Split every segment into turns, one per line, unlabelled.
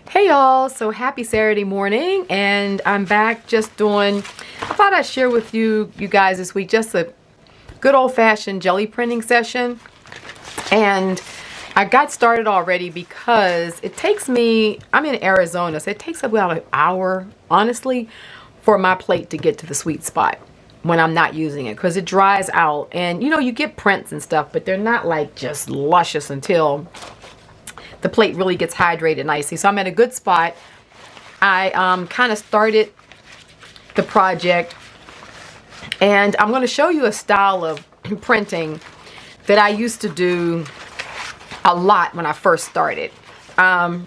Hey y'all, so happy Saturday morning, and I'm back just doing, I thought I'd share with you guys this week just a good old-fashioned jelly printing session. And I got started already because it takes me, I'm in Arizona, so it takes about an hour, honestly, for my plate to get to the sweet spot when I'm not using it, because it dries out. And you know, you get prints and stuff, but they're not like just luscious until the plate really gets hydrated nicely. So I'm at a good spot. I kind of started the project, and I'm going to show you a style of printing that I used to do a lot when I first started. And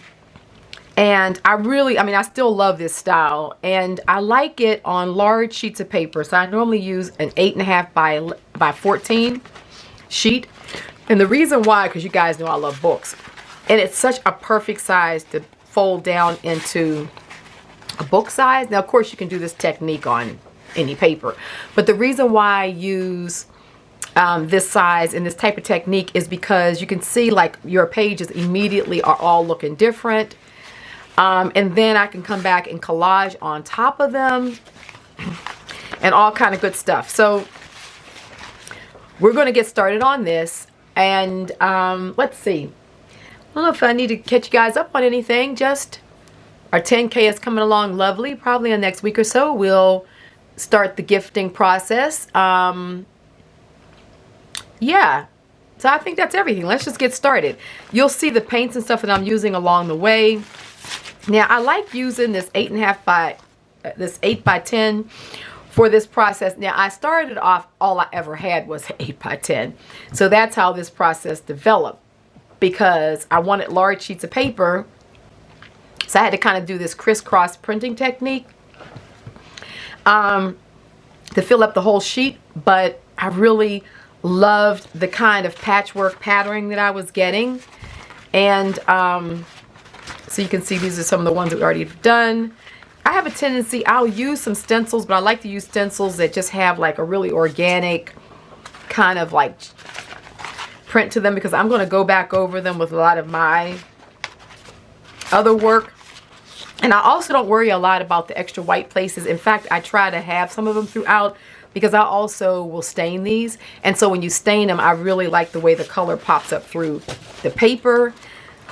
I still love this style, and I like it on large sheets of paper. So I normally use an 8.5 by 14 sheet. And the reason why, because you guys know I love books. And it's such a perfect size to fold down into a book size. Now, of course, you can do this technique on any paper. But the reason why I use this size and this type of technique is because you can see like your pages immediately are all looking different. And then I can come back and collage on top of them and all kind of good stuff. So we're going to get started on this. And let's see. I don't know if I need to catch you guys up on anything. Just our 10K is coming along lovely. Probably in the next week or so, we'll start the gifting process. Yeah. So I think that's everything. Let's just get started. You'll see the paints and stuff that I'm using along the way. Now, I like using this 8.5 by 8 by 10 for this process. Now, I started off, all I ever had was 8 by 10. So that's how this process developed, because I wanted large sheets of paper. So I had to kind of do this crisscross printing technique to fill up the whole sheet. But I really loved the kind of patchwork patterning that I was getting. And so you can see these are some of the ones that we already have done. I have a tendency, I'll use some stencils, but I like to use stencils that just have like a really organic kind of like print to them, because I'm going to go back over them with a lot of my other work. And I also don't worry a lot about the extra white places. In fact, I try to have some of them throughout, because I also will stain these. And so when you stain them, I really like the way the color pops up through the paper.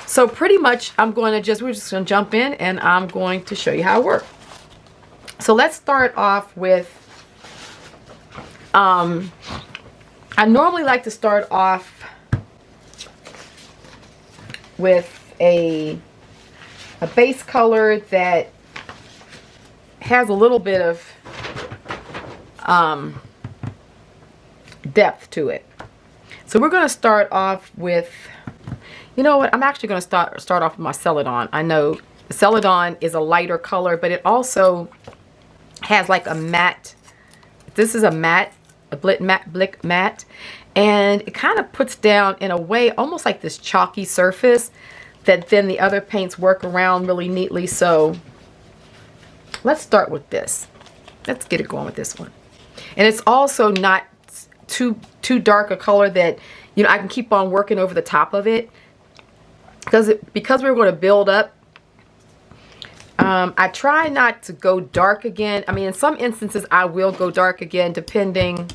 So pretty much we're just going to jump in, and I'm going to show you how it works. So let's start off with, I normally like to start off with a base color that has a little bit of depth to it. So we're going to start off with, you know what, I'm actually going to start off with my Celadon. I know Celadon is a lighter color, but it also has like a matte. This is a matte, a blick matte. And it kind of puts down in a way almost like this chalky surface that then the other paints work around really neatly. So let's start with this. Let's get it going with this one. And it's also not too dark a color that, you know, I can keep on working over the top of it. Because we're going to build up, I try not to go dark again. I mean, in some instances I will go dark again depending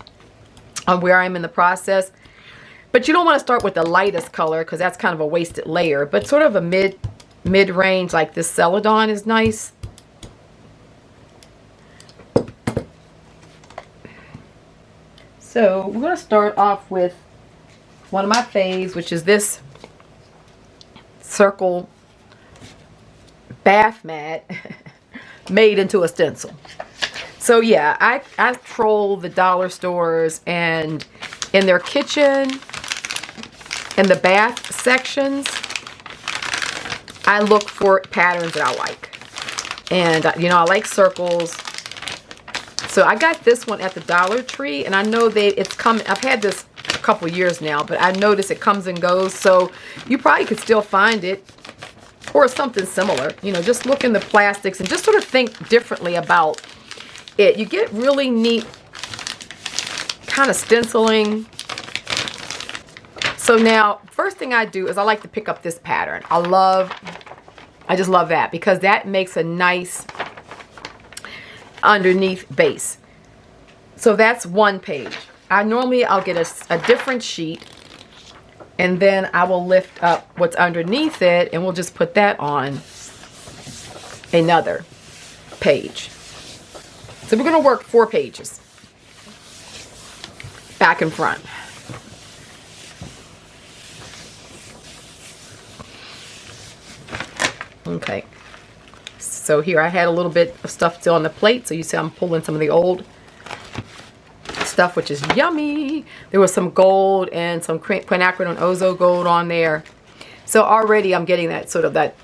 on where I'm in the process. But you don't want to start with the lightest color, because that's kind of a wasted layer. But sort of a mid-range like this Celadon is nice. So we're going to start off with one of my faves, which is this circle bath mat made into a stencil. So yeah, I troll the dollar stores, and in their kitchen, in the bath sections, I look for patterns that I like. And you know, I like circles. So I got this one at the Dollar Tree, and I know it's coming. I've had this a couple years now, but I notice it comes and goes. So you probably could still find it, or something similar. You know, just look in the plastics and just sort of think differently about it. You get really neat kind of stenciling. So now, first thing I do is I like to pick up this pattern. I love I just love that because that makes a nice underneath base. So that's one page. I'll get a different sheet, and then I will lift up what's underneath it, and we'll just put that on another page. So we're going to work 4 pages, back and front. Okay, so here I had a little bit of stuff still on the plate, so you see I'm pulling some of the old stuff, which is yummy. There was some gold and some quinacridone ozo gold on there, so already I'm getting that sort of that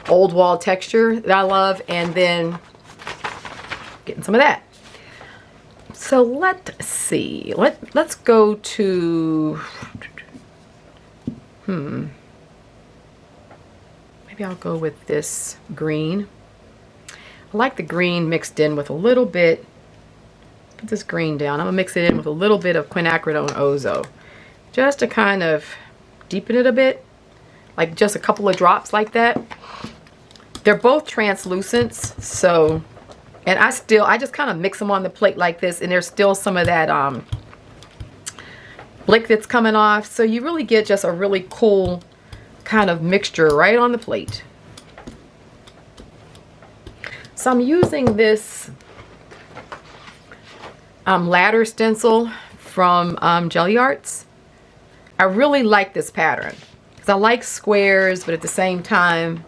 old wall texture that I love, and then getting some of that. So let's see, let's go to maybe I'll go with this green. I like the green mixed in with a little bit, put this green down, I'm gonna mix it in with a little bit of quinacridone ozo just to kind of deepen it a bit, like just a couple of drops like that. They're both translucents, so, and I just kind of mix them on the plate like this, and there's still some of that blick that's coming off, so you really get just a really cool kind of mixture right on the plate. So I'm using this ladder stencil from Gelli Arts. I really like this pattern because I like squares, but at the same time,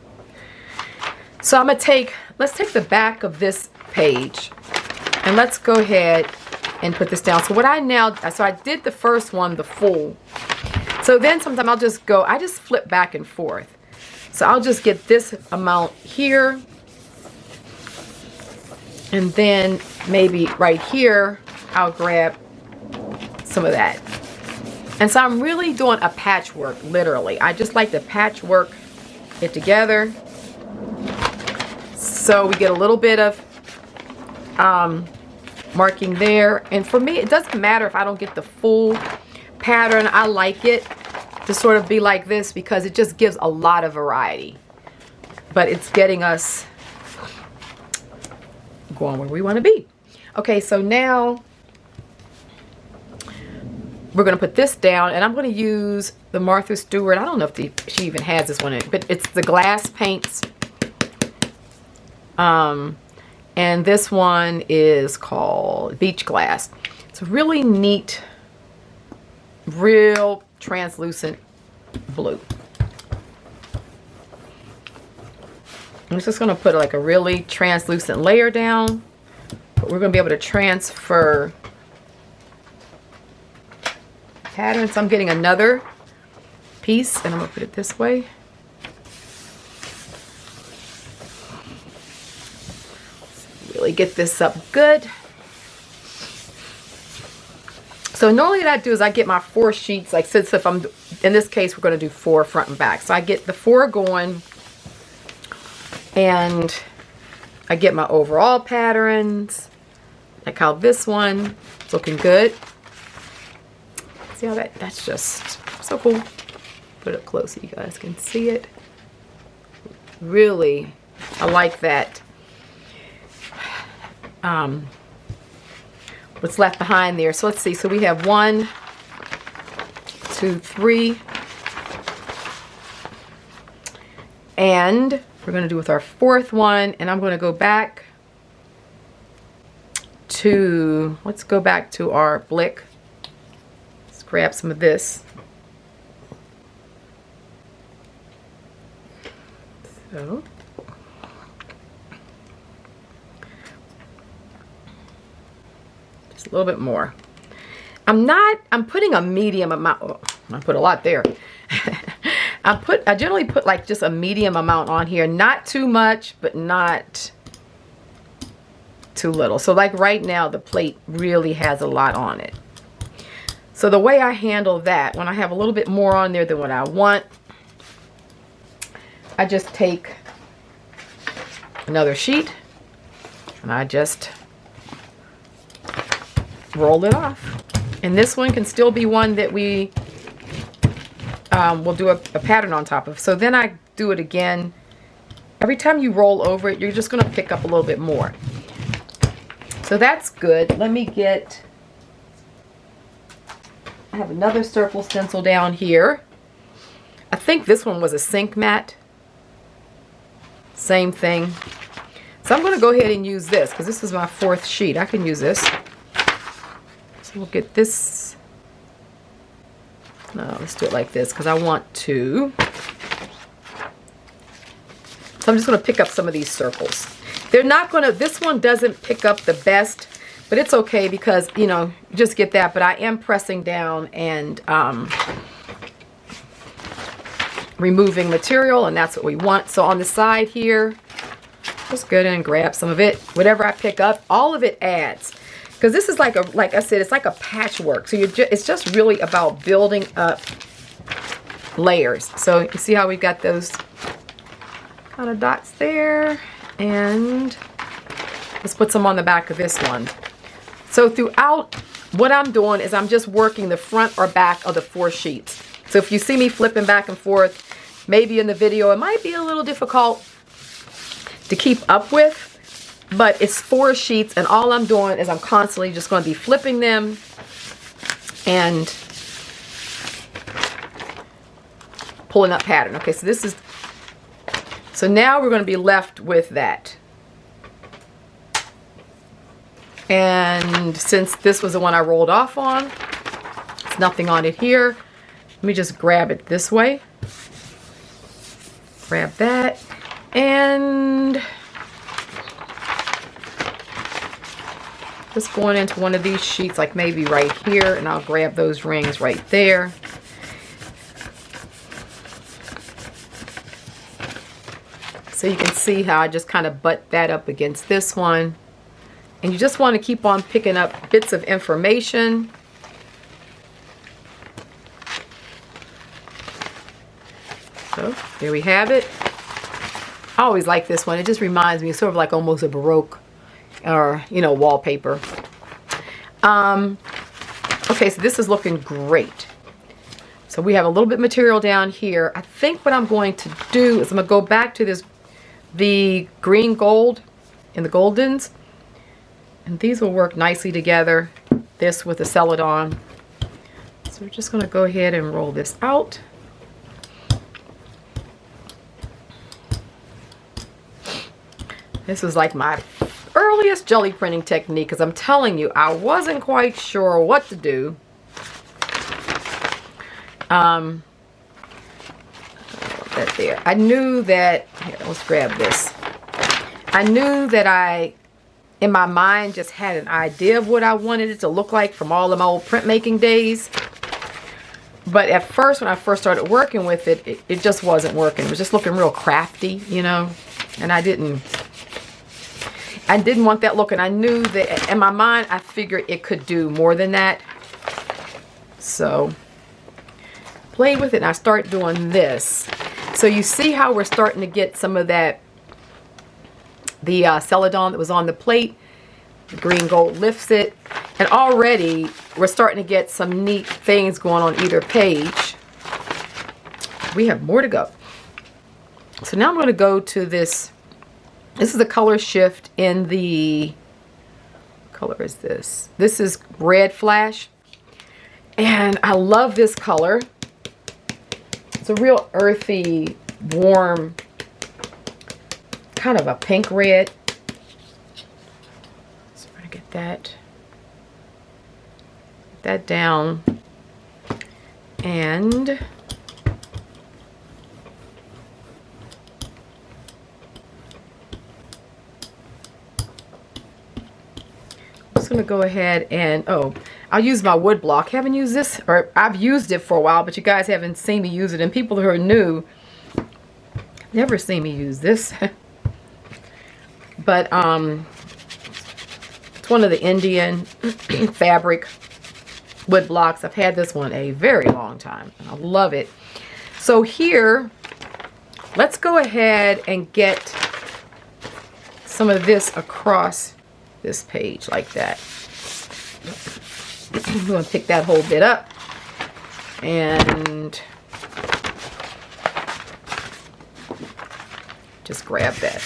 so I'm gonna let's take the back of this page and let's go ahead and put this down. So what I did the first one, the full. So then sometimes I just flip back and forth. So I'll just get this amount here, and then maybe right here, I'll grab some of that. And so I'm really doing a patchwork, literally. I just like to patchwork it together. So we get a little bit of marking there. And for me, it doesn't matter if I don't get the full pattern. I like it to sort of be like this because it just gives a lot of variety. But it's getting us going where we want to be. Okay, so now we're going to put this down, and I'm going to use the Martha Stewart. I don't know if she even has this one in it, but it's the glass paints. And this one is called Beach Glass. It's a really neat, real translucent blue. I'm just going to put like a really translucent layer down, but we're going to be able to transfer patterns. So I'm getting another piece, and I'm going to put it this way. Really get this up good. So normally what I do is I get my 4 sheets, like since if I'm, in this case, we're going to do 4 front and back. So I get the 4 going, and I get my overall patterns, like how this one is looking good. See how that's just so cool. Put it up close so you guys can see it. Really, I like that. What's left behind there. So let's see. So we have 1, 2, 3. And we're going to do with our 4th one. And I'm going to go back to, let's go back to our blick. Let's grab some of this. So. A little bit more. I'm putting a medium amount. Oh, I put a lot there. I generally put like just a medium amount on here, not too much, but not too little. So like right now, the plate really has a lot on it. So the way I handle that, when I have a little bit more on there than what I want, I just take another sheet and I just roll it off. And this one can still be one that we will do a pattern on top of. So then I do it again Every time you roll over it, you're just going to pick up a little bit more. So that's good. Let me get, I have another circle stencil down here. I think this one was a sink mat. Same thing. So I'm going to go ahead and use this because this is my 4th sheet. I can use this. So we'll get this. No, let's do it like this because I want to. So I'm just going to pick up some of these circles. They're not going to, this one doesn't pick up the best, but it's okay because, you know, just get that. But I am pressing down and removing material, and that's what we want. So on the side here, just go ahead and grab some of it. Whatever I pick up, all of it adds. Because this is like a, like I said, it's like a patchwork. So it's just really about building up layers. So you see how we've got those kind of dots there, and let's put some on the back of this one. So throughout, what I'm doing is I'm just working the front or back of the 4 sheets. So if you see me flipping back and forth, maybe in the video, it might be a little difficult to keep up with, but it's 4 sheets, and all I'm doing is I'm constantly just going to be flipping them and pulling up pattern. Okay, so this is, so now we're going to be left with that. And since this was the one I rolled off on, there's nothing on it here. Let me just grab it this way. Grab that. And just going into one of these sheets, like maybe right here, and I'll grab those rings right there. So you can see how I just kind of butt that up against this one. And you just want to keep on picking up bits of information. So there we have it. I always like this one. It just reminds me, sort of like almost a Baroque or, you know, wallpaper. Okay, so this is looking great. So we have a little bit of material down here. I think what I'm going to do is I'm going to go back to this, the green gold and the Goldens. And these will work nicely together. This with the Celadon. So we're just going to go ahead and roll this out. This was like my earliest jelly printing technique, because I'm telling you, I wasn't quite sure what to do. That there. I knew that, here, let's grab this. I knew that I, in my mind, just had an idea of what I wanted it to look like from all of my old printmaking days. But at first, when I first started working with it, it just wasn't working. It was just looking real crafty, you know, and I didn't want that look, and I knew that in my mind, I figured it could do more than that. So, played with it, and I start doing this. So you see how we're starting to get some of that, the Celadon that was on the plate. The green gold lifts it, and already we're starting to get some neat things going on either page. We have more to go. So now I'm going to go to this. This is a color shift in the, what color is this? This is Red Flash. And I love this color. It's a real earthy, warm, kind of a pink red. So we're going to get that down. And going to go ahead and, oh, I'll use my wood block. Haven't used this, or I've used it for a while, but you guys haven't seen me use it. And people who are new, never seen me use this. But it's one of the Indian fabric wood blocks. I've had this one a very long time, and I love it. So here, let's go ahead and get some of this across this page like that. I'm going to pick that whole bit up and just grab that.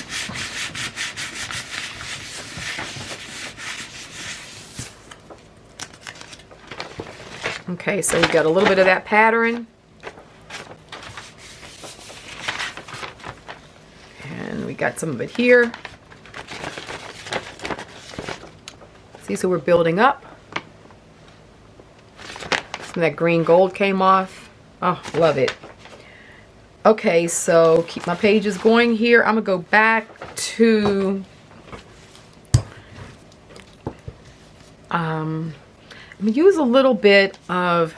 Okay, so we got a little bit of that pattern. And we got some of it here. See, so we're building up. Some of that green gold came off. Oh, love it. Okay, so keep my pages going here. I'm gonna go back to I'm gonna use a little bit of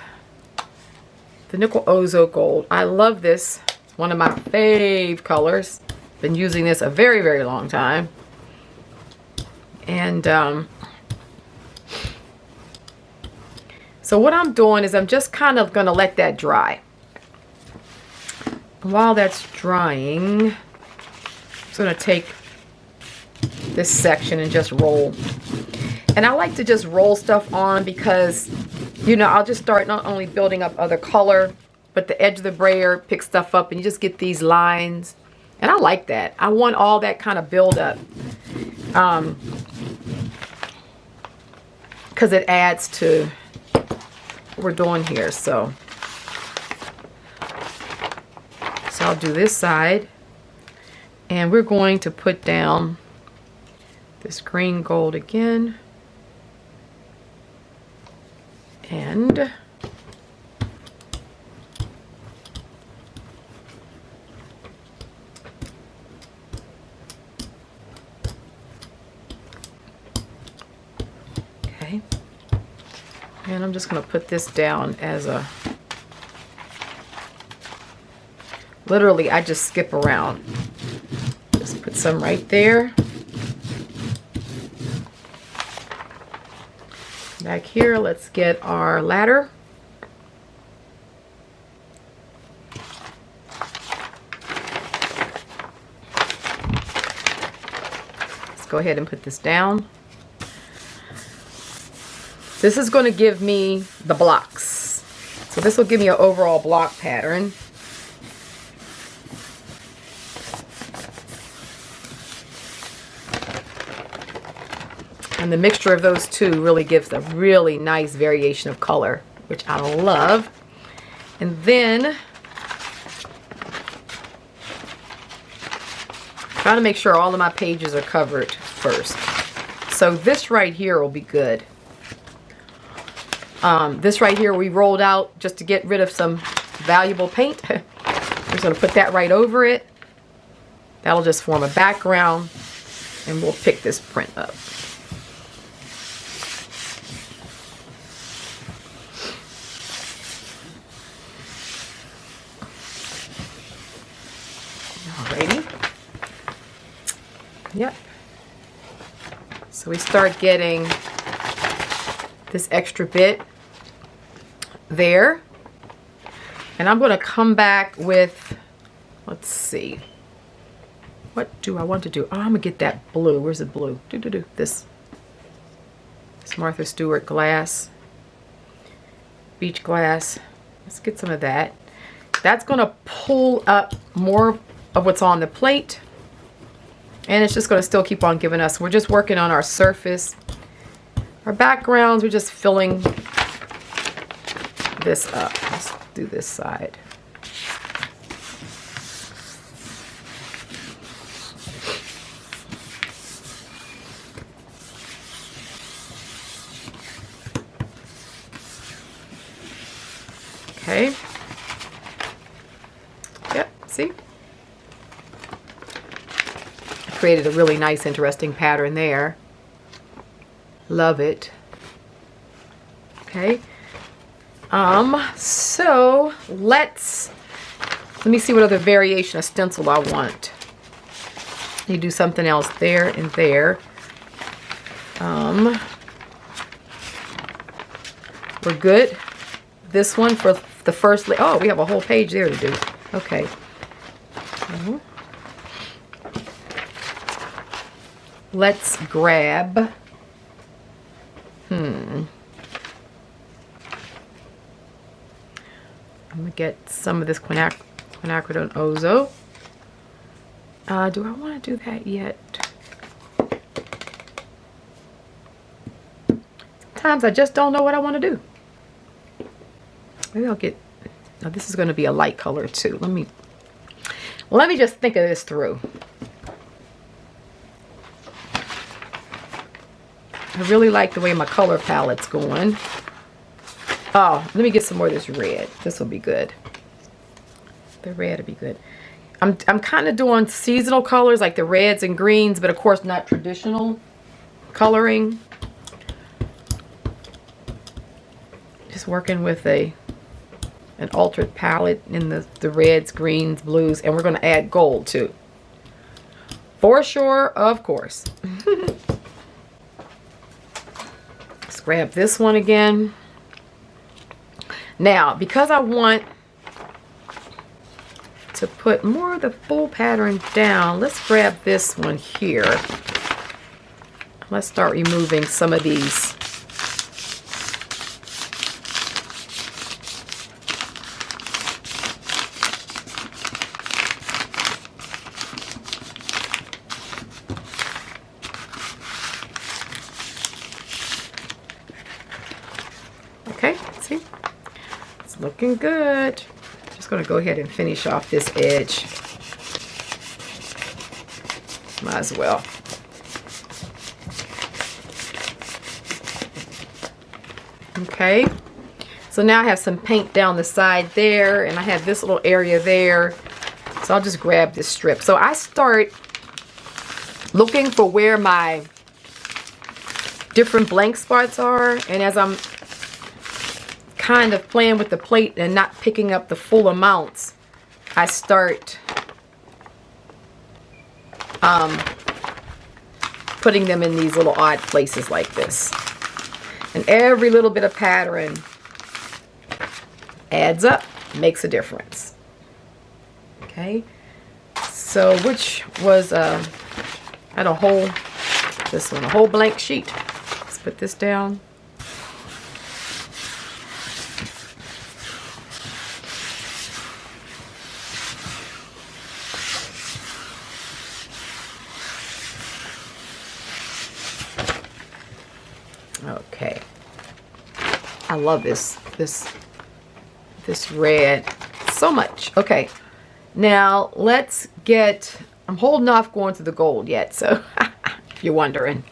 the nickel ozo gold. I love this. It's one of my fave colors. Been using this a very, very long time. And so what I'm doing is I'm just kind of gonna let that dry. While that's drying, I'm just gonna take this section and just roll. And I like to just roll stuff on because, you know, I'll just start not only building up other color, but the edge of the brayer picks stuff up and you just get these lines. And I like that. I want all that kind of build up. Because it adds to what we're doing here. So I'll do this side. And we're going to put down this green gold again. And okay. And I'm just going to put this down as a, literally I just skip around. Just put some right there. Back here, let's get our ladder. Let's go ahead and put this down. This is going to give me the blocks. So this will give me an overall block pattern. And the mixture of those two really gives a really nice variation of color, which I love. And then try to make sure all of my pages are covered first. So this right here will be good. This right here we rolled out just to get rid of some valuable paint. I'm just going to put that right over it. That'll just form a background and we'll pick this print up. Yep. So we start getting this extra bit there. And I'm going to come back with, let's see. What do I want to do? Oh, I'm going to get that blue. Where's the blue? This Martha Stewart glass. Beach glass. Let's get some of that. That's going to pull up more of what's on the plate. And it's just going to still keep on giving us. We're just working on our surface. Our backgrounds, we're just filling this up. Let's do this side. Okay. Yep, see? Created a really nice, interesting pattern there. Love it. Okay. So let me see what other variation of stencil I want. You do something else there and there. We're good. This one for the first, oh, we have a whole page there to do. Okay. Let's grab, I'm gonna get some of this quinacridone ozo. Do I want to do that yet? Sometimes I just don't know what I want to do. Maybe I'll get, now this is going to be a light color too. Let me just think of this through. I really like the way my color palette's going. Oh, let me get some more of this red. This will be good. The red will be good. I'm kind of doing seasonal colors like the reds and greens, but of course not traditional coloring. Just working with an altered palette in the reds, greens, blues, and we're going to add gold too. For sure, of course. Let's grab this one again. Now, because I want to put more of the full pattern down, let's grab this one here. Let's start removing some of these. Okay, see? It's looking good. Just going to go ahead and finish off this edge. Might as well. Okay, so now I have some paint down the side there, and I have this little area there. So I'll just grab this strip. So I start looking for where my different blank spots are, and as I'm kind of playing with the plate and not picking up the full amounts, I start putting them in these little odd places like this. And every little bit of pattern adds up, makes a difference. Okay, so which was I had a whole, this one, a whole blank sheet. Let's put this down. Okay, I love this red so much. Okay, now let's get, I'm holding off going to the gold yet, so if you're wondering.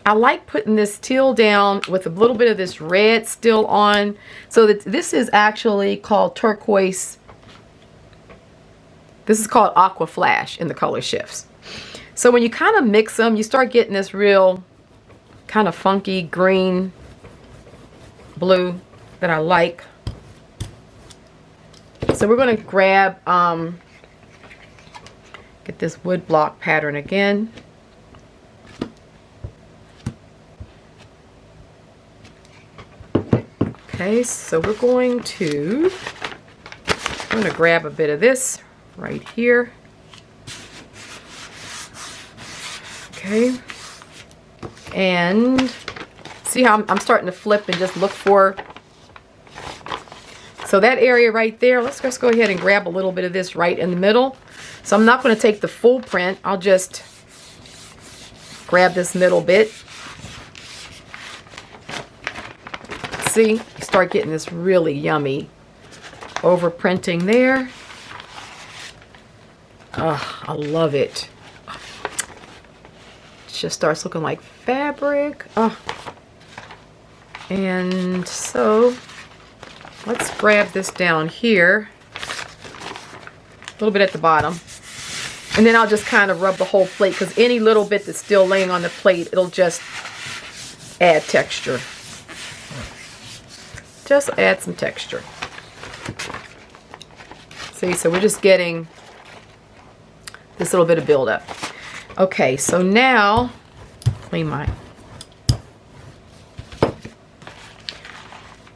I like putting this teal down with a little bit of this red still on, so that this is actually called turquoise. This is called Aqua Flash in the color shifts. So when you kind of mix them, you start getting this real kind of funky green blue that I like. So we're going to grab get this wood block pattern again. Okay, so we're going to, I'm going to grab a bit of this right here. Okay, and see how I'm starting to flip and just look for, so that area right there, let's just go ahead and grab a little bit of this right in the middle. So I'm not going to take the full print, I'll just grab this middle bit. See, you start getting this really yummy over printing there. Oh, I love it. Just starts looking like fabric. Oh. And so let's grab this down here, a little bit at the bottom, and then I'll just kind of rub the whole plate, because any little bit that's still laying on the plate, it'll just add texture. Just add some texture. See, so we're just getting this little bit of buildup. Okay, so now, clean mine.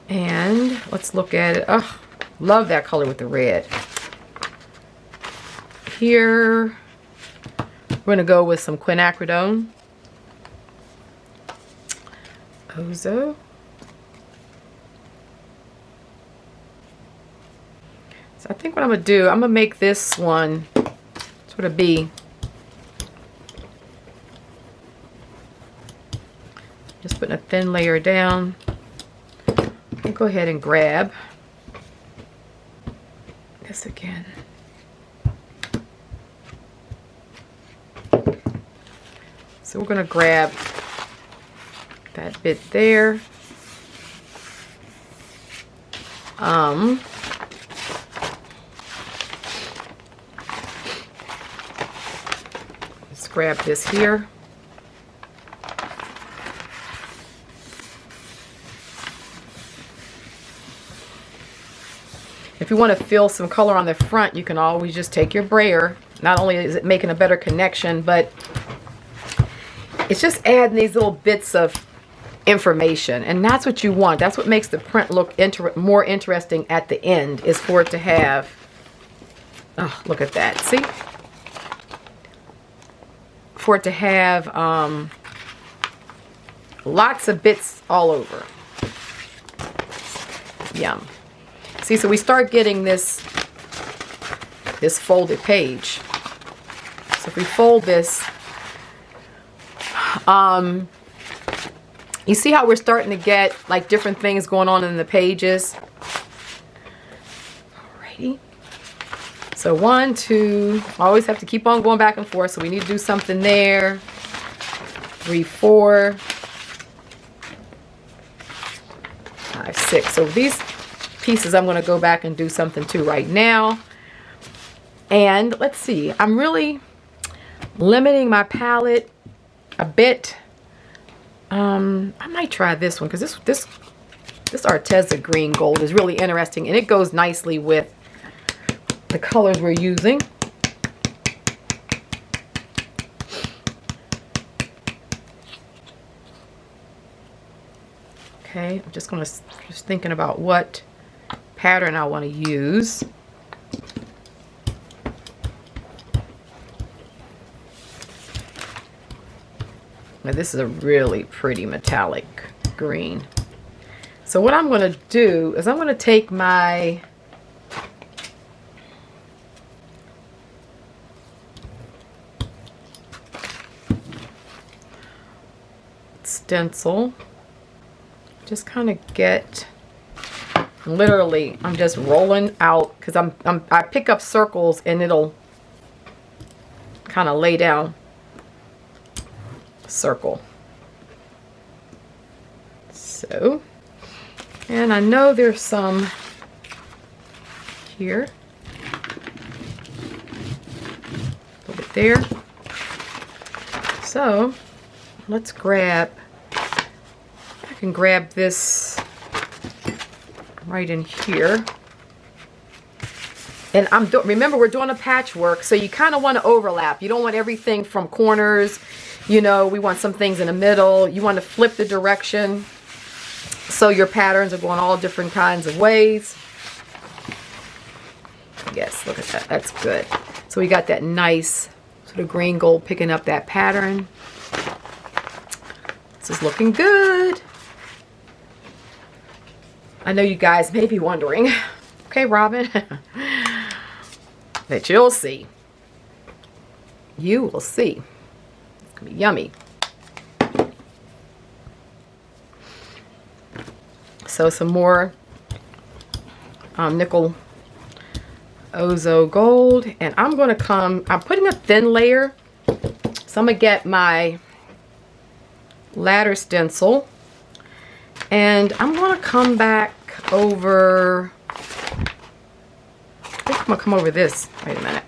And let's look at it. Oh, love that color with the red. Here, we're going to go with some quinacridone. Ozo. So I think what I'm going to do, I'm going to make this one sort of be just putting a thin layer down. I'll go ahead and grab this again. So we're going to grab that bit there. Let's grab this here. If you want to fill some color on the front, you can always just take your brayer. Not only is it making a better connection, but it's just adding these little bits of information. And that's what you want. That's what makes the print look more interesting at the end, is for it to have, oh, look at that. See? For it to have lots of bits all over. Yum. See, so we start getting this folded page. So if we fold this, you see how we're starting to get like different things going on in the pages? Alrighty. So 1, 2, I always have to keep on going back and forth, so we need to do something there. 3, 4, 5, 6. So these pieces I'm going to go back and do something to right now. And let's see, I'm really limiting my palette a bit. I might try this one, because this Arteza green gold is really interesting, and it goes nicely with the colors we're using. Okay, I'm just thinking about what pattern I want to use. Now this is a really pretty metallic green. So what I'm going to do is I'm going to take my stencil, just kind of get, literally I'm just rolling out, because I pick up circles and it'll kind of lay down a circle. So, and I know there's some here, a little bit there. So let's grab, I can grab this right in here. And remember, we're doing a patchwork, so you kind of want to overlap. You don't want everything from corners. You know, we want some things in the middle. You want to flip the direction, so your patterns are going all different kinds of ways. Yes, look at that. That's good. So we got that nice sort of green gold picking up that pattern. This is looking good. I know you guys may be wondering, okay, Robin, that you'll see. You will see. It's going to be yummy. So some more nickel Ozo gold, and I'm going to come, I'm putting a thin layer, so I'm going to get my ladder stencil, and I'm going to come back over, I think I'm going to come over this, wait a minute,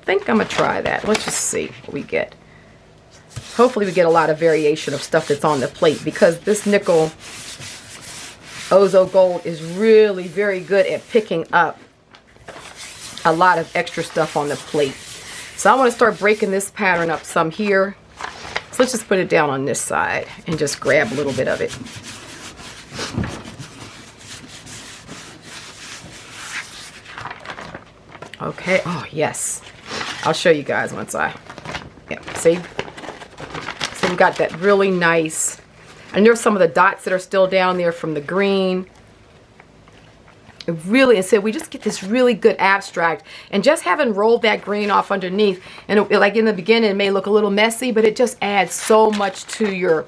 I think I'm going to try that. Let's just see what we get. Hopefully we get a lot of variation of stuff that's on the plate, because this nickel Ozo gold is really very good at picking up a lot of extra stuff on the plate. So I want to start breaking this pattern up some here. So let's just put it down on this side and just grab a little bit of it. Okay, oh yes. I'll show you guys once I, yeah, see? So we got that really nice, and there's some of the dots that are still down there from the green. Really, and so we just get this really good abstract. And just having rolled that green off underneath, and like in the beginning it may look a little messy, but it just adds so much to your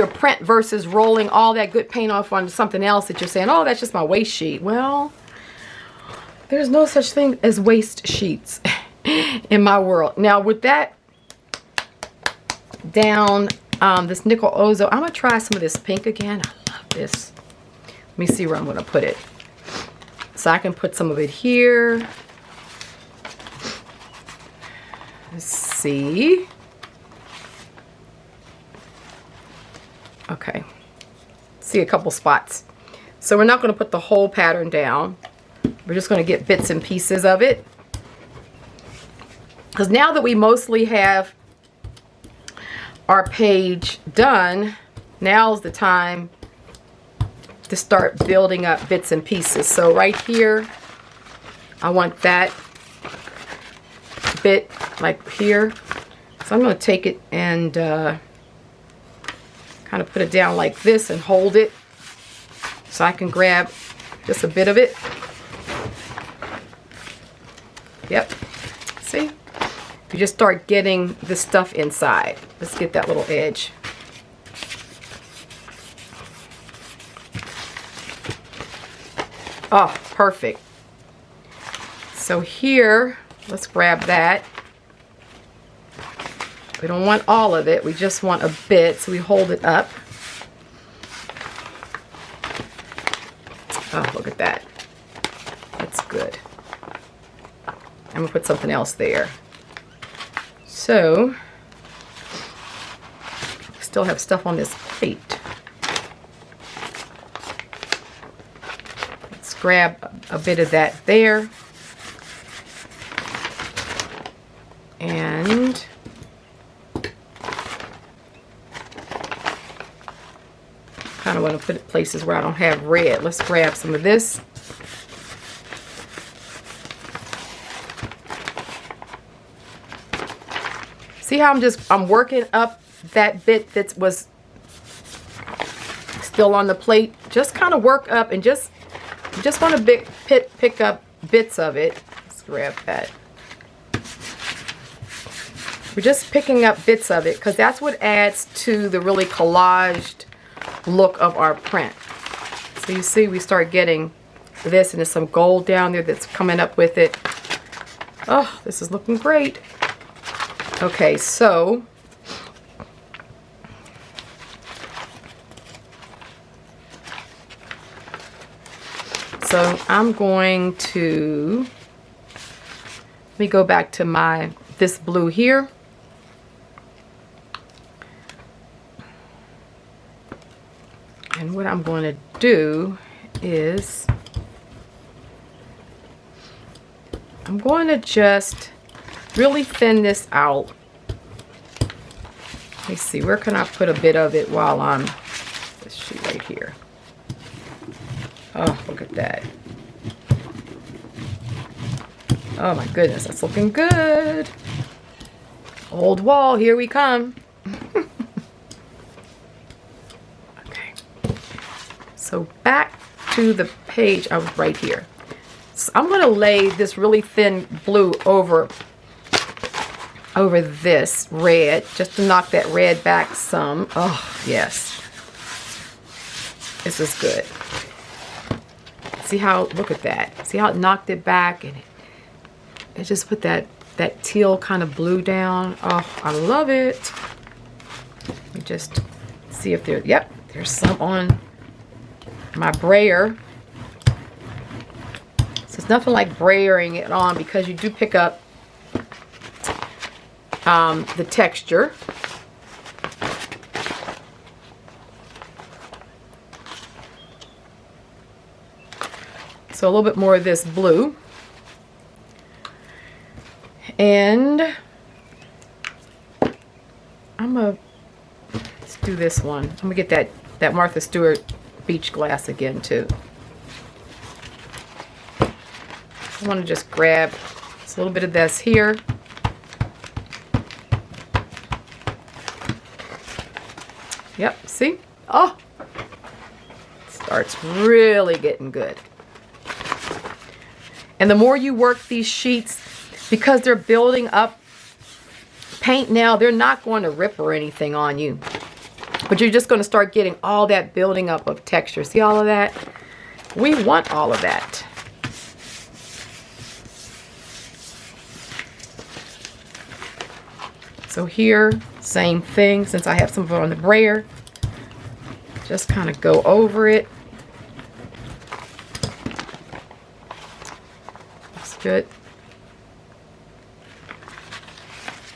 print versus rolling all that good paint off onto something else that you're saying, oh, that's just my waste sheet. Well, there's no such thing as waste sheets in my world. Now with that down, this nickel ozo, I'm gonna try some of this pink again. I love this. Let me see where I'm gonna put it. So I can put some of it here. Let's see. Okay, see a couple spots. So we're not going to put the whole pattern down. We're just going to get bits and pieces of it. Because now that we mostly have our page done, now's the time to start building up bits and pieces. So right here, I want that bit like here. So I'm going to take it and kind of put it down like this and hold it so I can grab just a bit of it. Yep. See? You just start getting the stuff inside. Let's get that little edge. Oh, perfect. So here, let's grab that. We don't want all of it, we just want a bit, so we hold it up. Oh, look at that. That's good. I'm gonna put something else there. So, still have stuff on this plate. Let's grab a bit of that there. And kind of want to put it places where I don't have red. Let's grab some of this. See how I'm working up that bit that was still on the plate? Just kind of work up and just want to pick up bits of it. Let's grab that. We're just picking up bits of it because that's what adds to the really collaged look of our print. So you see we start getting this, and there's some gold down there that's coming up with it. Oh, this is looking great. Okay, so I'm going to, let me go back to this blue here. And what I'm going to do is I'm going to just really thin this out. Let me see, where can I put a bit of it while I'm, this sheet right here. Oh, look at that. Oh my goodness, that's looking good. Old wall, here we come. So back to the page, I was right here. So I'm going to lay this really thin blue over this red, just to knock that red back some. Oh, yes. This is good. See how, look at that. See how it knocked it back, and it just put that teal kind of blue down. Oh, I love it. Let me just see if there, yep, there's some on my brayer. So it's nothing like brayering it on, because you do pick up the texture. So a little bit more of this blue. And let's do this one. I'm gonna get that Martha Stewart beach glass again too. I want to just grab a little bit of this here. Yep, see? Oh, it starts really getting good. And the more you work these sheets, because they're building up paint now, they're not going to rip or anything on you. But you're just going to start getting all that building up of texture. See all of that? We want all of that. So here, same thing, since I have some of it on the brayer. Just kind of go over it. That's good.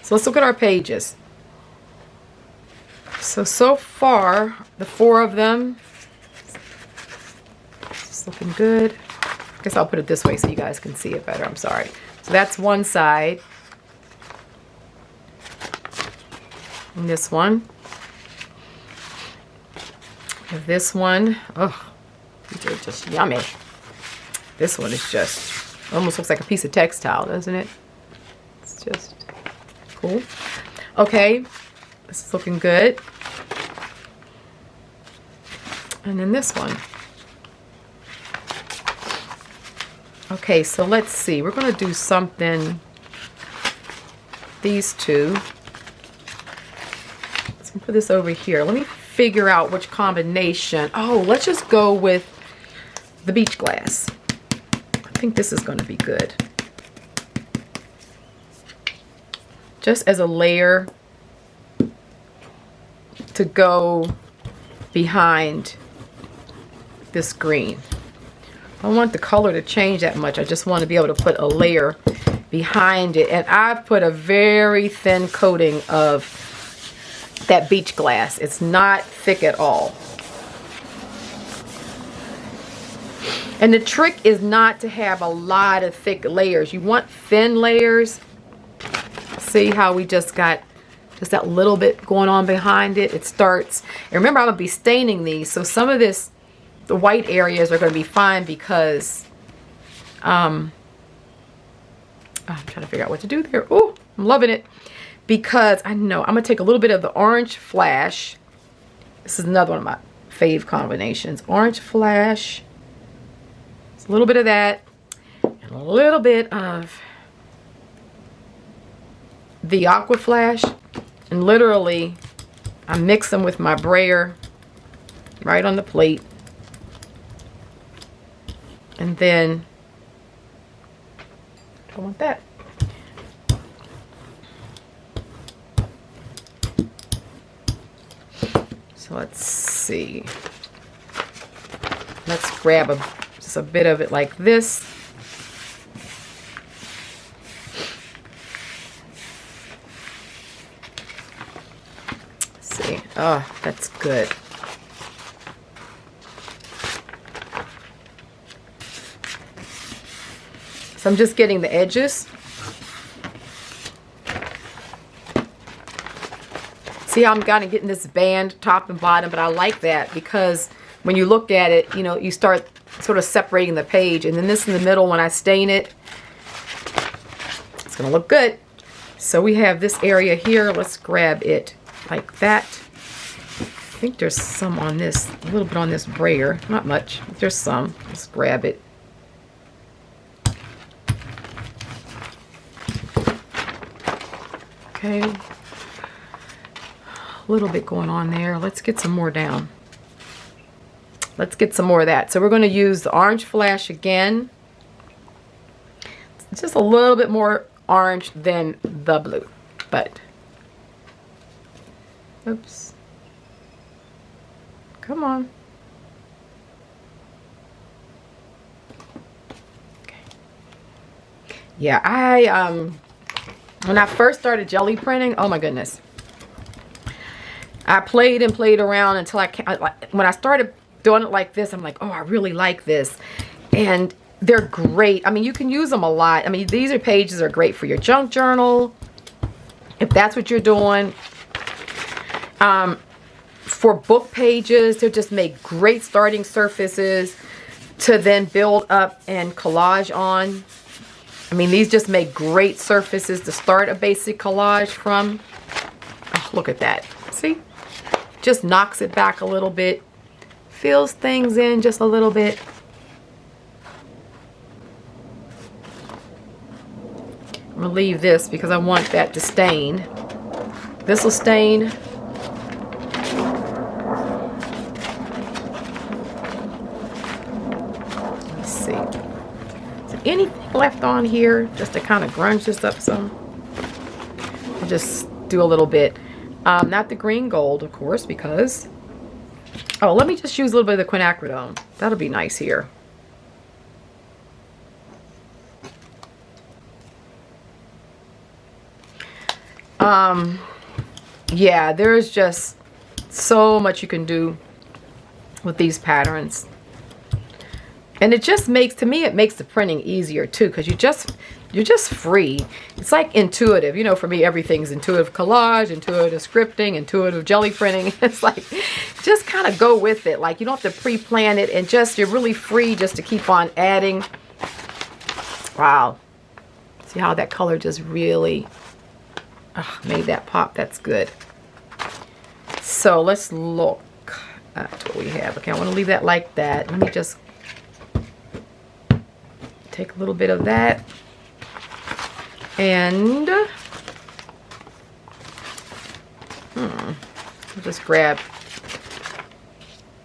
So let's look at our pages. So far, the 4 of them, it's looking good. I guess I'll put it this way so you guys can see it better. I'm sorry. So that's one side. And this one. And this one. Oh, these are just yummy. This one is just, almost looks like a piece of textile, doesn't it? It's just cool. Okay, this is looking good. And then this one. Okay, so let's see. We're going to do something, these two. Put this over here. Let me figure out which combination. Oh, let's just go with the beach glass. I think this is going to be good. Just as a layer to go behind this green. I don't want the color to change that much. I just want to be able to put a layer behind it. And I've put a very thin coating of that beach glass. It's not thick at all. And the trick is not to have a lot of thick layers. You want thin layers. See how we just got just that little bit going on behind it. It starts, and remember I'm going to be staining these, so some of this, the white areas are going to be fine because I'm trying to figure out what to do there. Oh, I'm loving it. Because I know I'm going to take a little bit of the orange flash. This is another one of my fave combinations. Orange flash. It's a little bit of that. And a little bit of the aqua flash. And literally, I mix them with my brayer right on the plate. And then, I want that. So let's see. Let's grab just a bit of it like this. Let's see. Oh, that's good. So I'm just getting the edges. See how I'm kind of getting this band top and bottom, but I like that because when you look at it, you know, you start sort of separating the page. And then this in the middle, when I stain it, it's going to look good. So we have this area here. Let's grab it like that. I think there's some on this, a little bit on this brayer. Not much, but there's some. Let's grab it. Okay. A little bit going on there. Let's get some more down. Let's get some more of that. So we're going to use the orange flash again. It's just a little bit more orange than the blue, but oops. Come on. Okay. Yeah, when I first started jelly printing, oh my goodness. I played and played around until when I started doing it like this, I'm like, oh, I really like this. And they're great. I mean, you can use them a lot. I mean, these pages are great for your junk journal, if that's what you're doing. For book pages, they'll just make great starting surfaces to then build up and collage on. I mean, these just make great surfaces to start a basic collage from. Oh, look at that. See? Just knocks it back a little bit. Fills things in just a little bit. I'm gonna leave this because I want that to stain. This will stain. Let's see. Is there anything left on here just to kind of grunge this up some? I'll just do a little bit. Not the green gold, of course, because... Oh, let me just use a little bit of the quinacridone. That'll be nice here. Yeah, there's just so much you can do with these patterns. And it just makes, to me, it makes the printing easier too, because you're just free. It's like intuitive. You know, for me, everything's intuitive collage, intuitive scripting, intuitive jelly printing. It's like, just kind of go with it. Like, you don't have to pre-plan it, and just, you're really free just to keep on adding. Wow. See how that color just really made that pop. That's good. So let's look at what we have. Okay, I want to leave that like that. Let me just take a little bit of that. And I'll just grab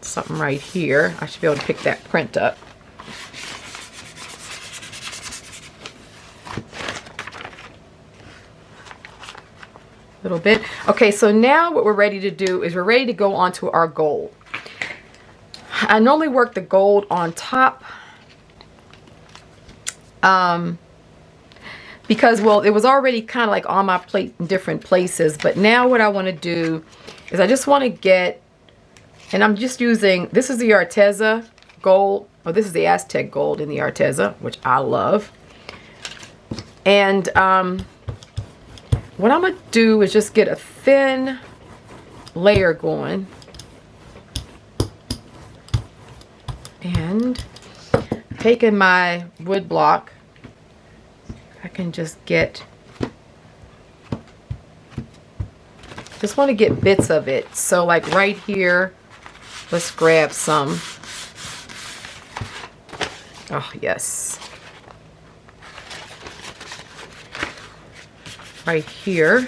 something right here. I should be able to pick that print up. A little bit. Okay, so now what we're ready to do is we're ready to go on to our gold. I normally work the gold on top. Because, well, it was already kind of like on my plate in different places, but now what I want to do is I just want to get, and I'm just using, this is the Arteza gold, or this is the Aztec gold in the Arteza, which I love. And what I'm going to do is just get a thin layer going. And taking my wood block, I can just want to get bits of it. So like right here, let's grab some. Oh, yes. Right here.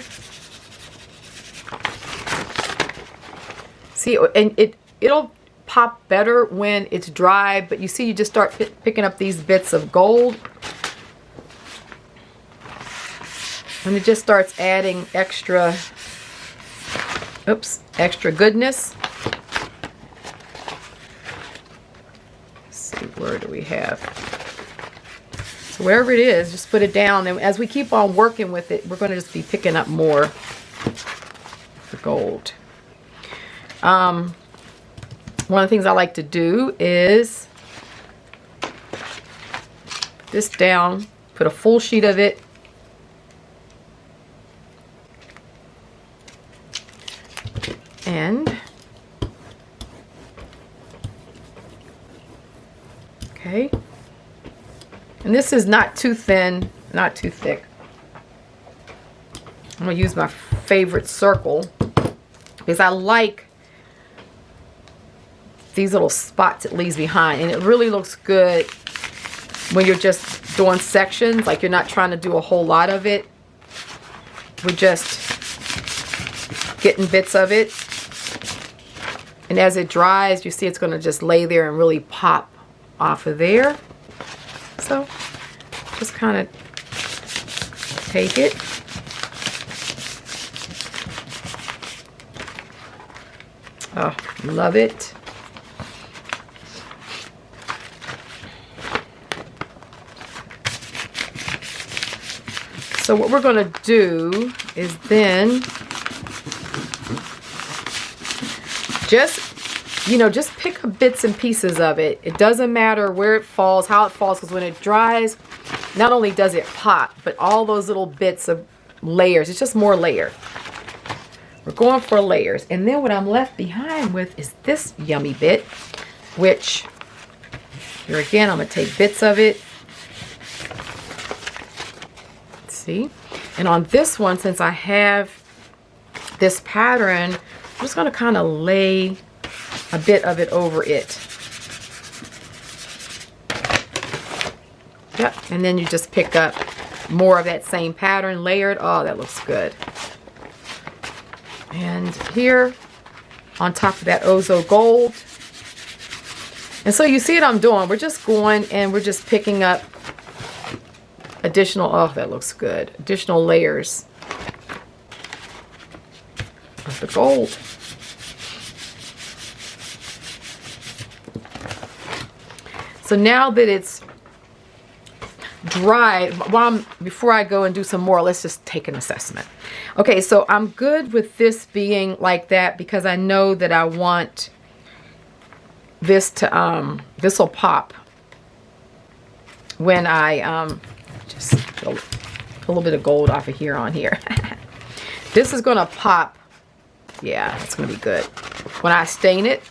See, and it'll pop better when it's dry, but you see, you just start picking up these bits of gold. And it just starts adding extra, extra goodness. Let's see, where do we have? So wherever it is, just put it down. And as we keep on working with it, we're going to just be picking up more the gold. One of the things I like to do is put this down, put a full sheet of it. And okay, and this is not too thin, not too thick. I'm gonna use my favorite circle because I like these little spots it leaves behind, and it really looks good when you're just doing sections, like you're not trying to do a whole lot of it. We're just getting bits of it. And as it dries, you see it's going to just lay there and really pop off of there. So just kind of take it. Oh, love it. So what we're going to do is then just pick up bits and pieces of it. It doesn't matter where it falls, how it falls, because when it dries, not only does it pop, but all those little bits of layers, it's just more layer. We're going for layers. And then what I'm left behind with is this yummy bit, which here again, I'm going to take bits of it. Let's see. And on this one, since I have this pattern, I'm just going to kind of lay a bit of it over it. Yep, and then you just pick up more of that same pattern layered. Oh, that looks good. And here on top of that Ozo Gold. And so you see what I'm doing. We're just going and we're just picking up additional, oh, that looks good. Additional layers of the gold. So now that it's dry, before I go and do some more, let's just take an assessment. Okay, so I'm good with this being like that because I know that I want this to, this will pop when I just a little bit of gold off of here on here. This is going to pop. Yeah, it's going to be good. When I stain it,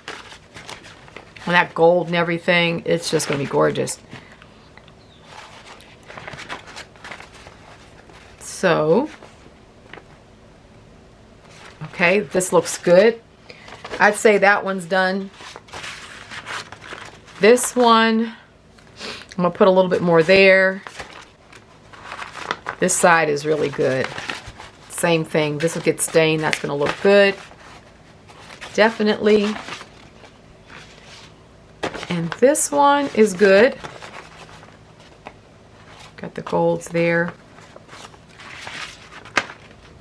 when that gold and everything, it's just going to be gorgeous. So, okay, this looks good. I'd say that one's done. This one, I'm going to put a little bit more there. This side is really good. Same thing. This will get stained. That's going to look good. Definitely. And this one is good. Got the golds there.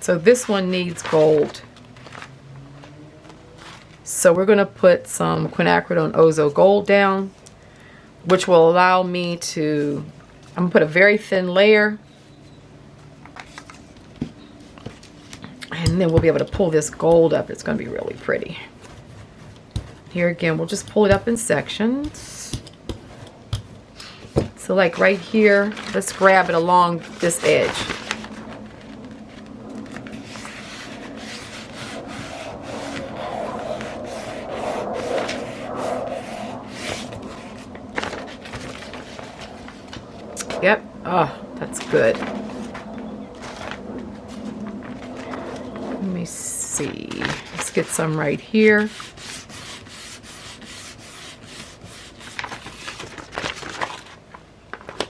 So this one needs gold. So we're going to put some quinacridone Ozo Gold down, which will allow me to, I'm going to put a very thin layer. And then we'll be able to pull this gold up. It's going to be really pretty. Here again, we'll just pull it up in sections. So like right here, let's grab it along this edge. Yep. Oh, that's good. Let me see. Let's get some right here.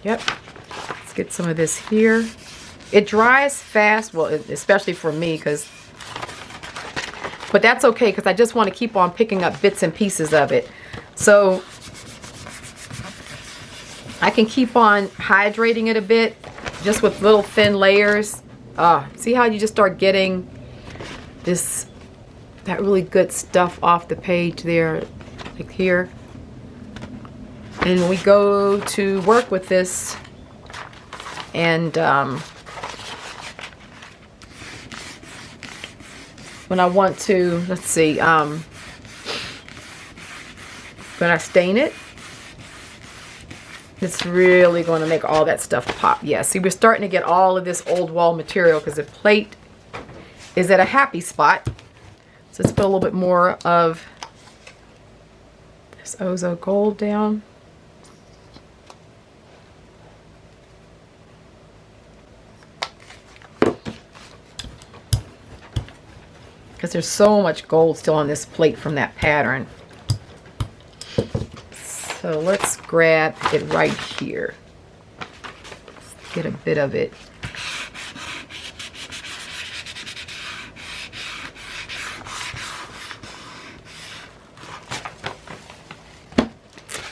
Yep. Let's get some of this here. It dries fast, well, especially for me, but that's okay because I just want to keep on picking up bits and pieces of it. So I can keep on hydrating it a bit just with little thin layers. See how you just start getting that really good stuff off the page there, like here. And when we go to work with this and when I want to, let's see, when I stain it, it's really going to make all that stuff pop. Yeah, see, we're starting to get all of this old wall material because the plate is at a happy spot. So let's put a little bit more of this Ozo Gold down. Because there's so much gold still on this plate from that pattern. So let's grab it right here. Let's get a bit of it.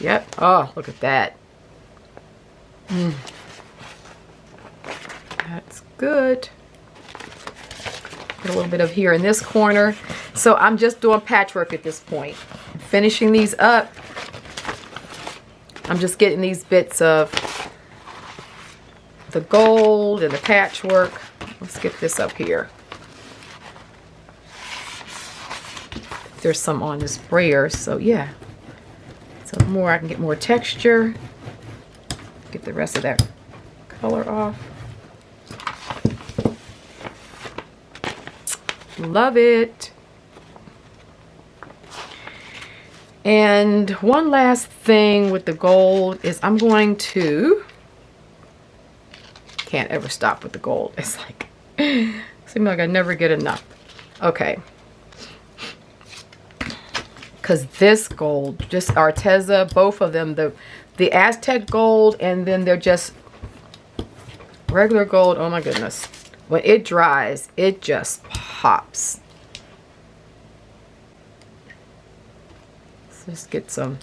Yep. Oh, look at that. That's good. Get a little bit of here in this corner. So I'm just doing patchwork at this point. Finishing these up. I'm just getting these bits of the gold and the patchwork. Let's get this up here. There's some on this sprayer, so yeah. So more, I can get more texture. Get the rest of that color off. Love it. And one last thing with the gold is I'm going to, can't ever stop with the gold. It's like, seems like I never get enough. Okay. Because this gold, just Arteza, both of them, the Aztec gold, and then they're just Regular gold, oh my goodness. When it dries, it just pops. Let's just get some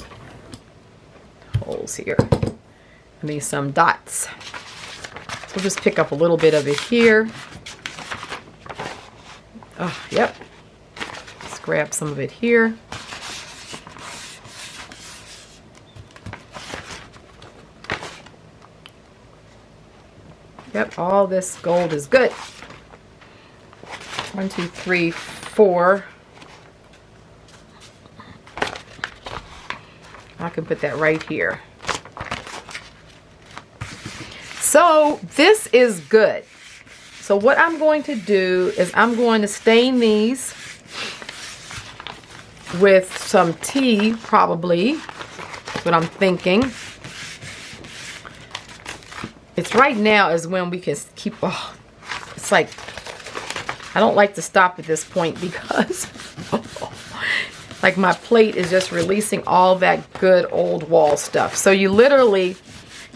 holes here. I mean, some dots. So we'll just pick up a little bit of it here. Oh, yep. Let's grab some of it here. Yep, all this gold is good. 1, 2, 3, 4. I can put that right here. So this is good. So what I'm going to do is I'm going to stain these with some tea, probably. That's what I'm thinking. It's right now is when we can keep, oh, it's like, I don't like to stop at this point because like my plate is just releasing all that good old wall stuff. So you literally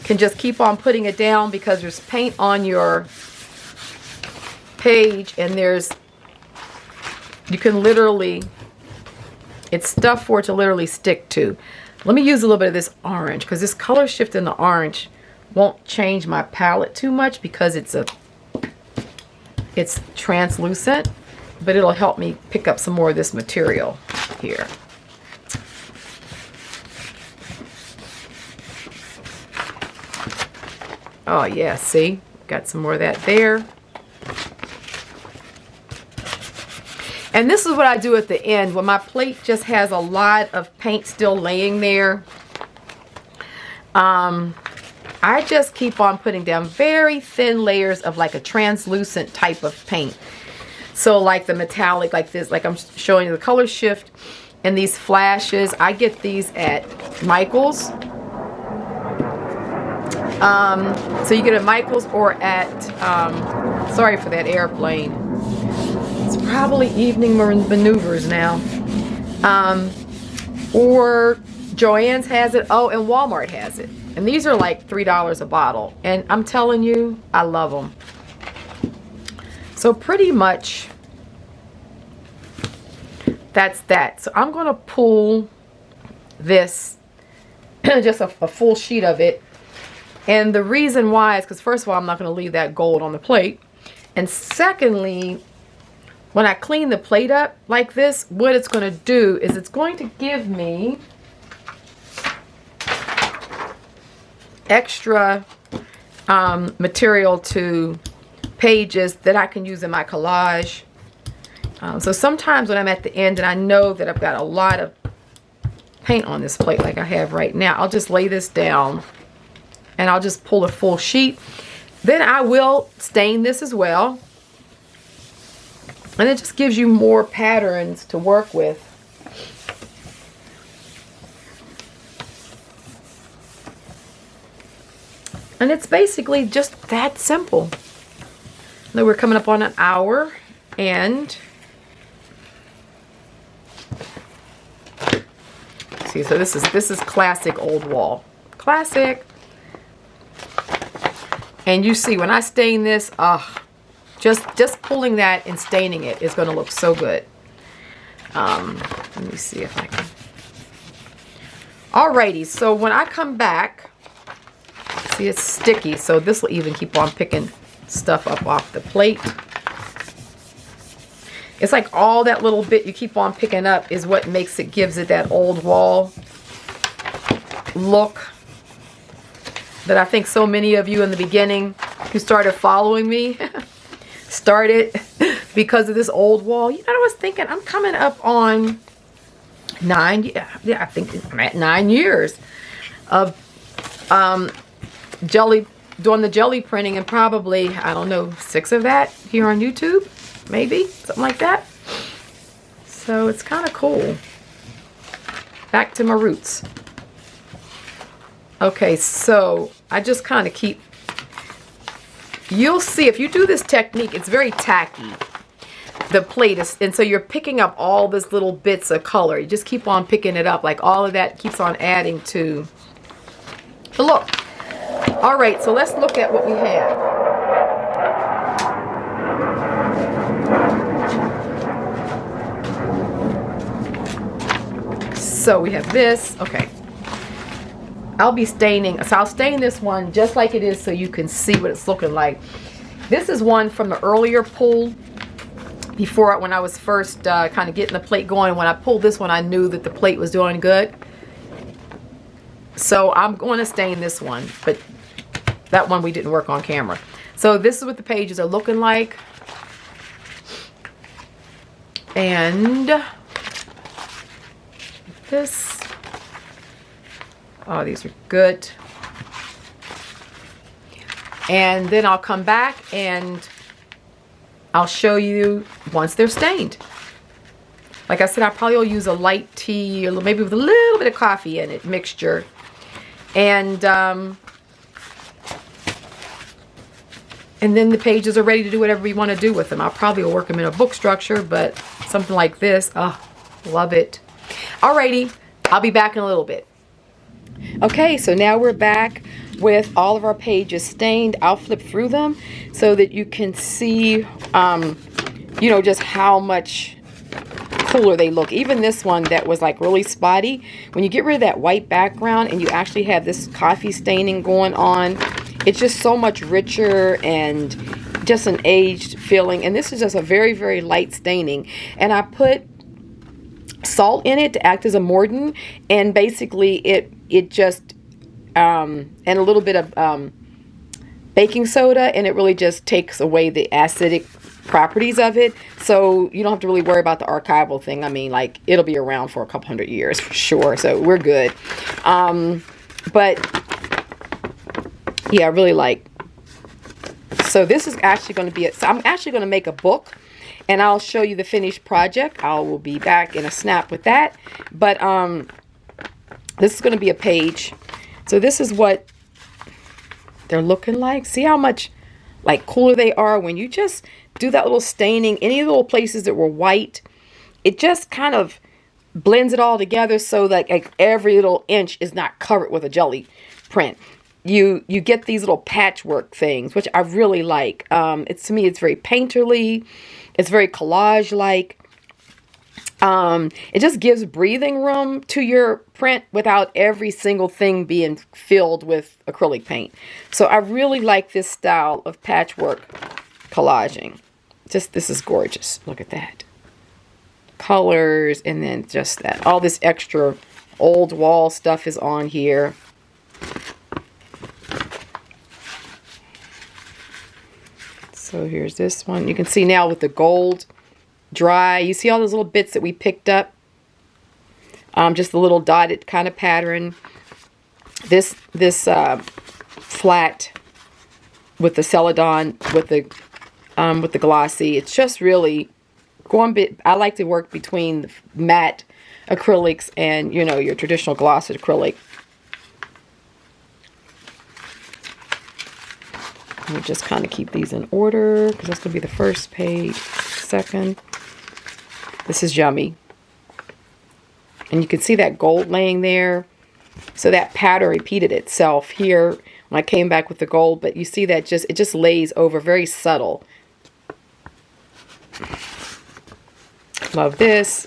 can just keep on putting it down because there's paint on your page and you can literally, it's stuff for it to literally stick to. Let me use a little bit of this orange because this color shift in the orange won't change my palette too much because it's translucent, but it'll help me pick up some more of this material here. Oh yeah, see? Got some more of that there. And this is what I do at the end when my plate just has a lot of paint still laying there. I just keep on putting down very thin layers of like a translucent type of paint. So like the metallic, like this, like I'm showing you the color shift and these flashes. I get these at Michael's. So you get at Michael's or at, sorry for that airplane. It's probably evening maneuvers now. Or Joann's has it. Oh, and Walmart has it. And these are like $3 a bottle. And I'm telling you, I love them. So pretty much, that's that. So I'm going to pull this, just a full sheet of it. And the reason why is because first of all, I'm not going to leave that gold on the plate. And secondly, when I clean the plate up like this, what it's going to do is it's going to give me extra material to pages that I can use in my collage. So sometimes when I'm at the end and I know that I've got a lot of paint on this plate like I have right now, I'll just lay this down and I'll just pull a full sheet. Then I will stain this as well. And it just gives you more patterns to work with. And it's basically just that simple. Now we're coming up on an hour and see, so this is classic old wall. Classic. And you see when I stain this, just pulling that and staining it is going to look so good. Let me see if I can. Alrighty, so when I come back, see it's sticky, so this will even keep on picking stuff up off the plate. It's like all that little bit you keep on picking up is what gives it that old wall look that I think so many of you in the beginning who started following me started because of this old wall. You know what I was thinking? I'm coming up on 9, yeah, I think I'm at 9 years of doing the jelly printing, and probably, I don't know, 6 of that here on YouTube, maybe, something like that. So it's kind of cool. Back to my roots. Okay, so I just kind of keep, you'll see if you do this technique, it's very tacky. The plate is, and so you're picking up all this little bits of color. You just keep on picking it up, like all of that keeps on adding to the look. All right, so let's look at what we have. So we have this. Okay. I'll be staining. So I'll stain this one just like it is so you can see what it's looking like. This is one from the earlier pull. Before, when I was first kind of getting the plate going. When I pulled this one, I knew that the plate was doing good. So I'm going to stain this one. But that one we didn't work on camera. So this is what the pages are looking like. And this. Oh, these are good. And then I'll come back and I'll show you once they're stained. Like I said, I probably will use a light tea, or maybe with a little bit of coffee in it, mixture. And then the pages are ready to do whatever you want to do with them. I'll probably work them in a book structure, but something like this, oh, love it. Alrighty, I'll be back in a little bit. Okay, so now we're back with all of our pages stained. I'll flip through them so that you can see, you know, just how much cooler they look. Even this one that was like really spotty, when you get rid of that white background and you actually have this coffee staining going on, it's just so much richer and just an aged feeling. And this is just a very, very light staining. And I put salt in it to act as a mordant, and basically it just and a little bit of baking soda, and it really just takes away the acidic properties of it, so you don't have to really worry about the archival thing. I mean, like, it'll be around for a couple hundred years for sure, so we're good. But yeah, I really like. So this is actually going to be so I'm actually going to make a book, and I'll show you the finished project. I will be back in a snap with that. But this is going to be a page. So this is what they're looking like. See how much like cooler they are when you just do that little staining. Any of the little places that were white, it just kind of blends it all together so that like every little inch is not covered with a jelly print. You get these little patchwork things, which I really like. It's, to me, it's very painterly. It's very collage-like. It just gives breathing room to your print without every single thing being filled with acrylic paint. So I really like this style of patchwork collaging. Just, this is gorgeous. Look at that. Colors, and then just that. All this extra old wall stuff is on here. So here's this one. You can see now with the gold dry. You see all those little bits that we picked up? Just the little dotted kind of pattern. This flat with the Celadon, with the glossy. It's just really going bit. I like to work between the matte acrylics and, you know, your traditional glossy acrylic. We just kind of keep these in order because that's going to be the first page, second. This is yummy. And you can see that gold laying there. So that pattern repeated itself here when I came back with the gold. But you see that it just lays over, very subtle. Love this.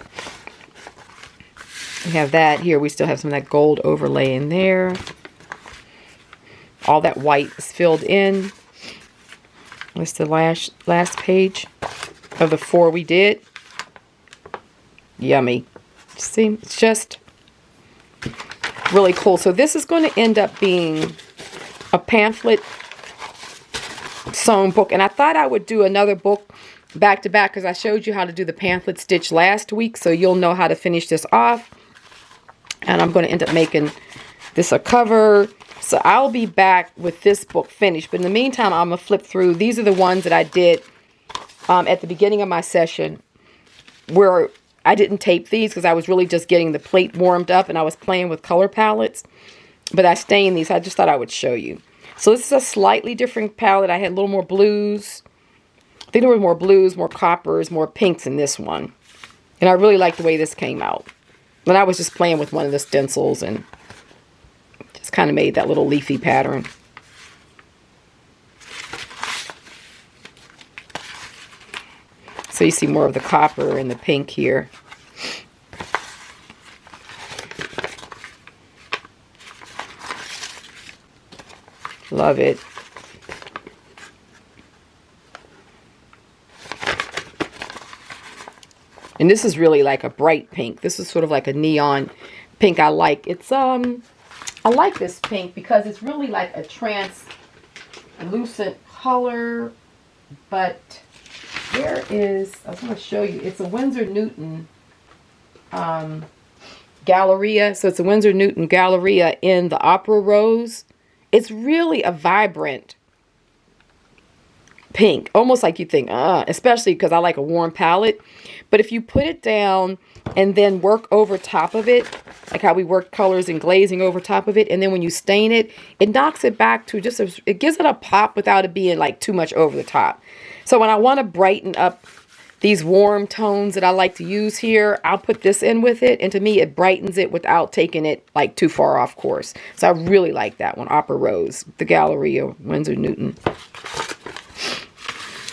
We have that here. We still have some of that gold overlay in there. All that white is filled in. That's the last page of the 4 we did. Yummy. See, it's just really cool. So this is going to end up being a pamphlet sewn book. And I thought I would do another book back to back because I showed you how to do the pamphlet stitch last week. So you'll know how to finish this off. And I'm going to end up making this a cover. So I'll be back with this book finished. But in the meantime, I'm going to flip through. These are the ones that I did at the beginning of my session where I didn't tape these because I was really just getting the plate warmed up and I was playing with color palettes. But I stained these. I just thought I would show you. So this is a slightly different palette. I had a little more blues. I think there were more blues, more coppers, more pinks in this one. And I really like the way this came out. When I was just playing with one of the stencils and just kind of made that little leafy pattern. So you see more of the copper and the pink here. Love it. And this is really like a bright pink. This is sort of like a neon pink I like. It's I like this pink because it's really like a translucent color. But there is, I was going to show you, it's a Winsor Newton Galleria. So it's a Winsor Newton Galleria in the Opera Rose. It's really a vibrant pink, almost like you think, especially because I like a warm palette. But if you put it down and then work over top of it, like how we work colors and glazing over top of it, and then when you stain it, it knocks it back to just, it gives it a pop without it being like too much over the top. So when I want to brighten up these warm tones that I like to use here, I'll put this in with it. And to me, it brightens it without taking it like too far off course. So I really like that one, Opera Rose, the Galleria, Winsor Newton.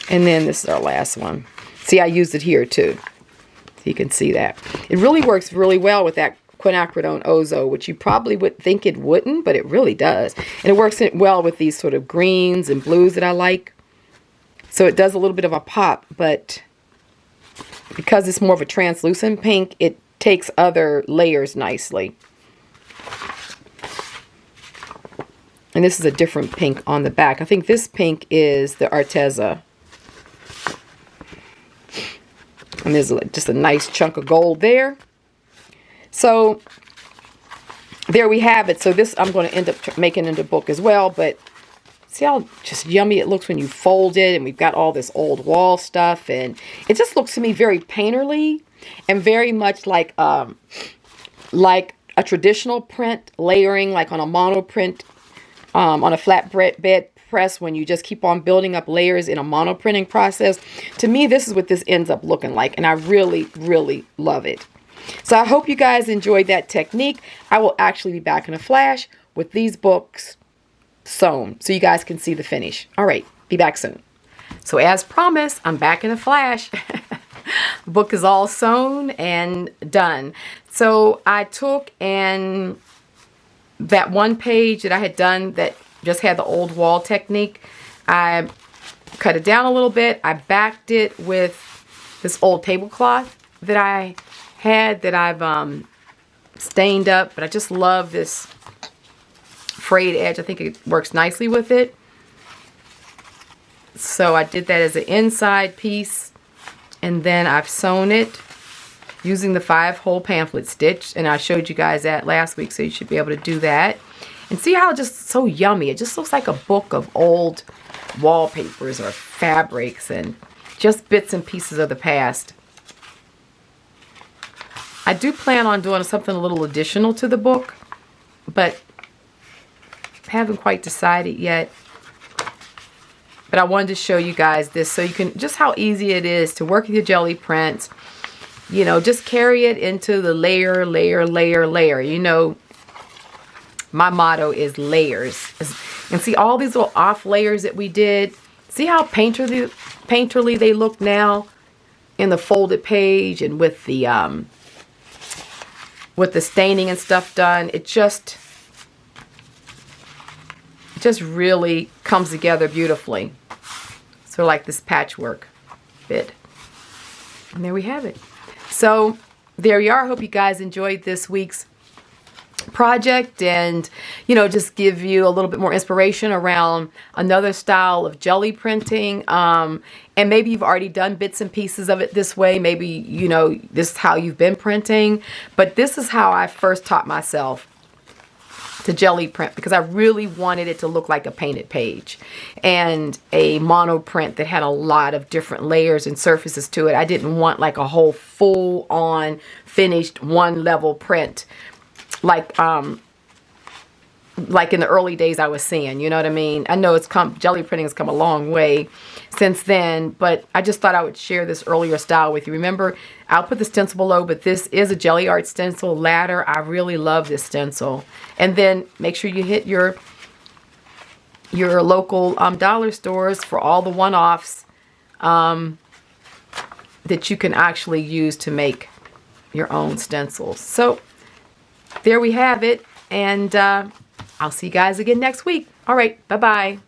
And then this is our last one. See, I used it here too. So you can see that. It really works really well with that quinacridone Ozo, which you probably would think it wouldn't, but it really does. And it works well with these sort of greens and blues that I like. So it does a little bit of a pop, but because it's more of a translucent pink, it takes other layers nicely. And this is a different pink on the back. I think this pink is the Arteza. And there's just a nice chunk of gold there. So there we have it. So this I'm going to end up making into a book as well, but see how just yummy it looks when you fold it, and we've got all this old wall stuff, and it just looks to me very painterly and very much like a traditional print layering, like on a monoprint, on a flat bed press, when you just keep on building up layers in a monoprinting process. To me, this is what this ends up looking like, and I really, really love it. So I hope you guys enjoyed that technique. I will actually be back in a flash with these books sewn so you guys can see the finish. All right, be back soon. So as promised, I'm back in a flash. The book is all sewn and done. So I took and that one page that I had done that just had the old wall technique, I cut it down a little bit. I backed it with this old tablecloth that I had that I've stained up, but I just love this frayed edge. I think it works nicely with it. So I did that as an inside piece, and then I've sewn it using the 5-hole pamphlet stitch, and I showed you guys that last week, so you should be able to do that. And see how just so yummy. It just looks like a book of old wallpapers or fabrics and just bits and pieces of the past. I do plan on doing something a little additional to the book, but haven't quite decided yet. But I wanted to show you guys this so you can, just how easy it is to work with your jelly prints. You know, just carry it into the layer, layer, layer, layer. You know, my motto is layers. And see all these little off layers that we did? See how painterly they look now in the folded page and with the staining and stuff done. It just really comes together beautifully. So like this patchwork bit. And there we have it. So there you are. I hope you guys enjoyed this week's project, and you know, just give you a little bit more inspiration around another style of jelly printing. And maybe you've already done bits and pieces of it this way. Maybe, you know, this is how you've been printing, but this is how I first taught myself to jelly print, because I really wanted it to look like a painted page and a mono print that had a lot of different layers and surfaces to it. I didn't want like a whole full on finished one level print like in the early days I was seeing, you know what I mean? I know jelly printing has come a long way since then, but I just thought I would share this earlier style with you. Remember, I'll put the stencil below, but this is a Gelli Art stencil ladder. I really love this stencil. And then make sure you hit your local dollar stores for all the one-offs. that you can actually use to make your own stencils. So there we have it, and I'll see you guys again next week. All right, bye-bye.